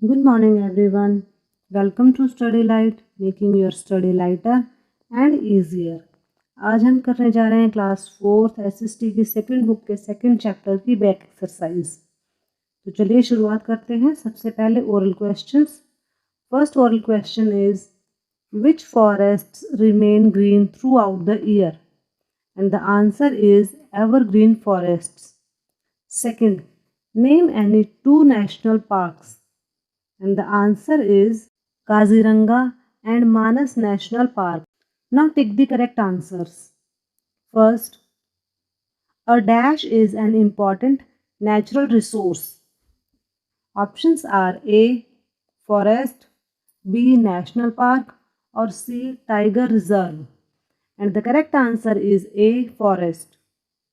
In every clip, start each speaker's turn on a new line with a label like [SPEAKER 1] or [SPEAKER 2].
[SPEAKER 1] Good morning, everyone. Welcome to Study Light, making your study lighter and easier. आज हम करने जा रहे हैं क्लास 4th एसएसटी की सेकंड बुक के सेकंड चैप्टर की बैक एक्सरसाइज। तो चलिए शुरुआत करते हैं। सबसे पहले oral questions. First oral question is which forests remain green through out the year and the answer is evergreen forests. Second, name any two national parks and the answer is Kaziranga and Manas National Park. Now take the correct answers. First, a dash is an important natural resource. Options are A. Forest, B. National Park, or C. Tiger Reserve. And the correct answer is A. Forest.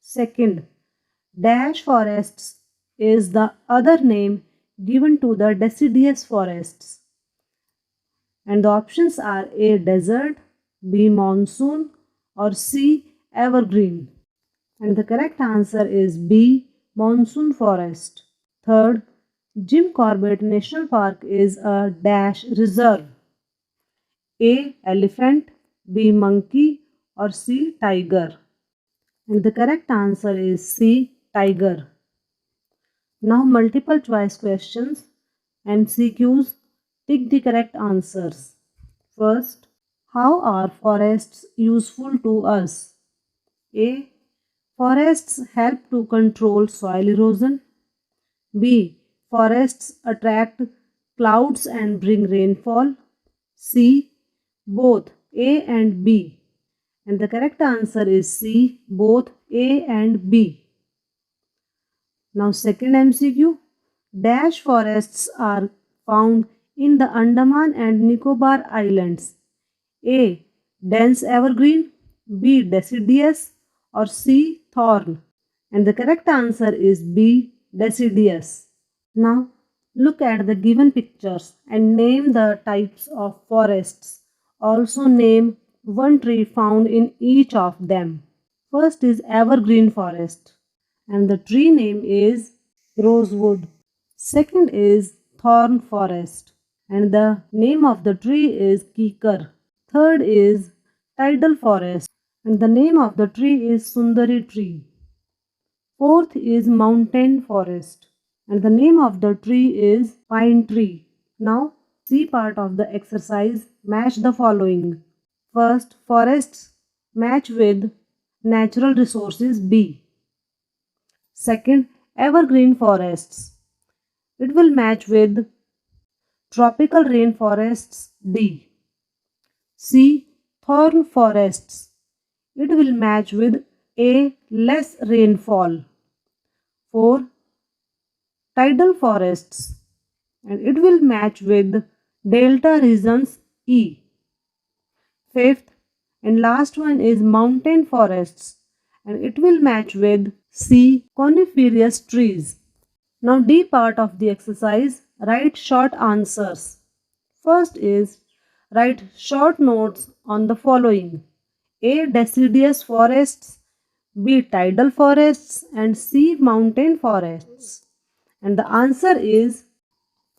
[SPEAKER 1] Second, dash forests is the other name given to the deciduous forests. And the options are A. Desert, B. Monsoon, or C. Evergreen. And the correct answer is B. Monsoon forest. Third, Jim Corbett National Park is a dash reserve. A. Elephant, B. Monkey, or C. Tiger. And the correct answer is C. Tiger. Now multiple choice questions, MCQs. Pick the correct answers. First, how are forests useful to us? A. Forests help to control soil erosion. B. Forests attract clouds and bring rainfall. C. Both A and B. And the correct answer is C. Both A and B. Now second MCQ. Dash forests are found in the Andaman and Nicobar Islands. A. Dense evergreen, B. Deciduous, or C. Thorn. And the correct answer is B. Deciduous. Now look at the given pictures and name the types of forests. Also name one tree found in each of them. First is evergreen forest and the tree name is rosewood. Second is thorn forest and the name of the tree is kikar. Third is tidal forest and the name of the tree is sundari tree. Fourth is mountain forest and the name of the tree is pine tree. Now C part of the exercise, match the following. First, forests match with natural resources B. Second, evergreen forests. It will match with tropical rainforests D. C. Thorn forests. It will match with A. Less rainfall. 4. Tidal forests. And it will match with delta regions E. Fifth and last one is mountain forests and it will match with C. Coniferous trees. Now D part of the exercise, write short answers. First is write short notes on the following. A. Deciduous forests, B. Tidal forests and C. Mountain forests. And the answer is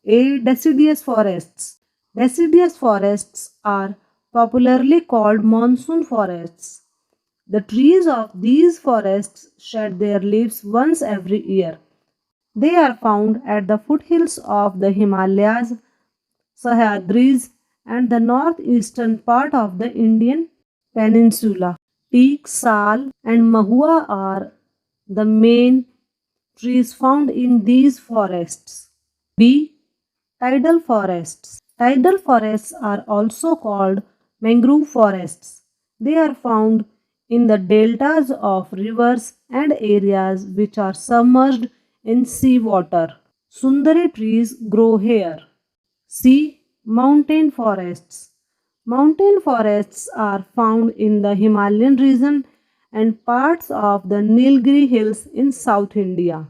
[SPEAKER 1] A. Deciduous forests. Deciduous forests are popularly called monsoon forests. The trees of these forests shed their leaves once every year. They are found at the foothills of the Himalayas, Sahyadris, and the northeastern part of the Indian peninsula. Teak, sal, and mahua are the main trees found in these forests. B. Tidal forests. Tidal forests are also called mangrove forests. They are found in the deltas of rivers and areas which are submerged in seawater. Sundari trees grow here. C. Mountain forests. Mountain forests are found in the Himalayan region and parts of the Nilgiri hills in South India.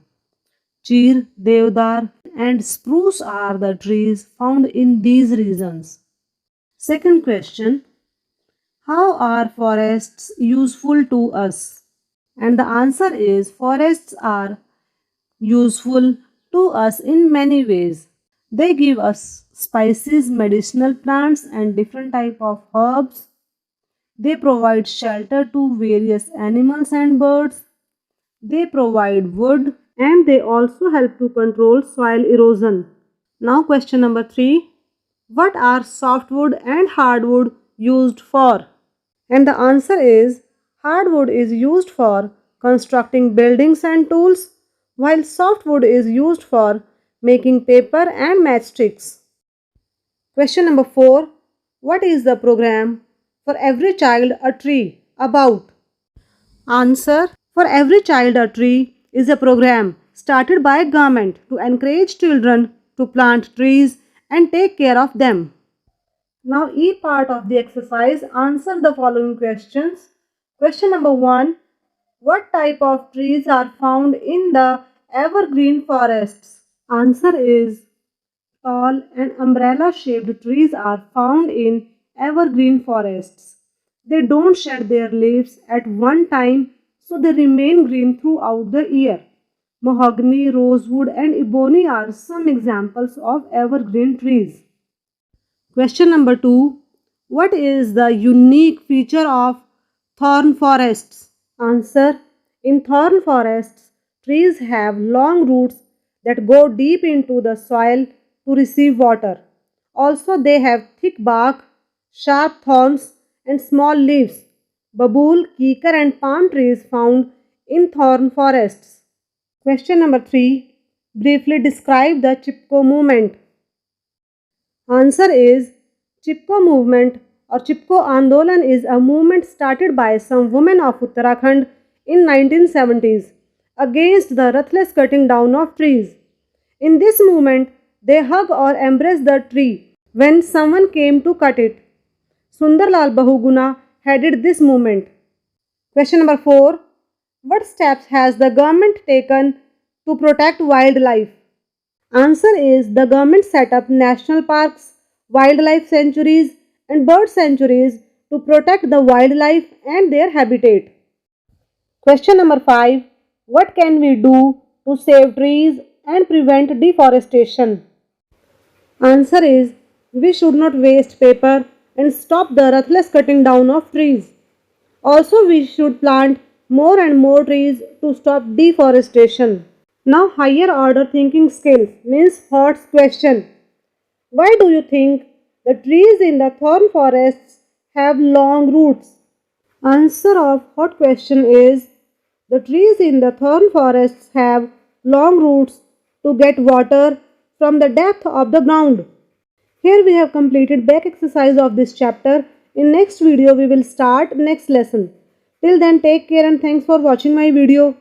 [SPEAKER 1] Cheer, Deodar, and spruce are the trees found in these regions. Second question, how are forests useful to us? And the answer is forests are useful to us in many ways. They give us spices, medicinal plants, and different type of herbs. They provide shelter to various animals and birds. They provide wood and they also help to control soil erosion. Now question number 3. What are softwood and hardwood used for? And the answer is hardwood is used for constructing buildings and tools, while softwood is used for making paper and matchsticks. Question number 4. What is the program For Every Child a Tree about? Answer. For Every Child a Tree is a program started by government to encourage children to plant trees and take care of them. Now, E part of the exercise, answer the following questions. Question number 1. What type of trees are found in the evergreen forests? Answer is tall and umbrella shaped trees are found in evergreen forests. They don't shed their leaves at one time, so they remain green throughout the year. Mahogany, rosewood, and ebony are some examples of evergreen trees. Question number 2. What is the unique feature of thorn forests? Answer. In thorn forests, trees have long roots that go deep into the soil to receive water. Also, they have thick bark, sharp thorns, and small leaves. Babool, kikar, and palm trees found in thorn forests. Question number 3. Briefly describe the Chipko movement. Answer is Chipko movement or Chipko Andolan is a movement started by some women of Uttarakhand in 1970s against the ruthless cutting down of trees. In this movement, they hug or embrace the tree when someone came to cut it. Sundarlal Bahuguna headed this movement. Question number 4. What steps has the government taken to protect wildlife? Answer is the government set up national parks, wildlife sanctuaries, and bird sanctuaries to protect the wildlife and their habitat. Question number 5. What can we do to save trees and prevent deforestation? Answer is we should not waste paper and stop the ruthless cutting down of trees. Also, we should plant more and more trees to stop deforestation. Now, higher order thinking skills means Hort's question. Why do you think the trees in the thorn forests have long roots? Answer of Hort question is the trees in the thorn forests have long roots to get water from the depth of the ground. Here we have completed back exercise of this chapter. In next video we will start next lesson. Till then take care and thanks for watching my video.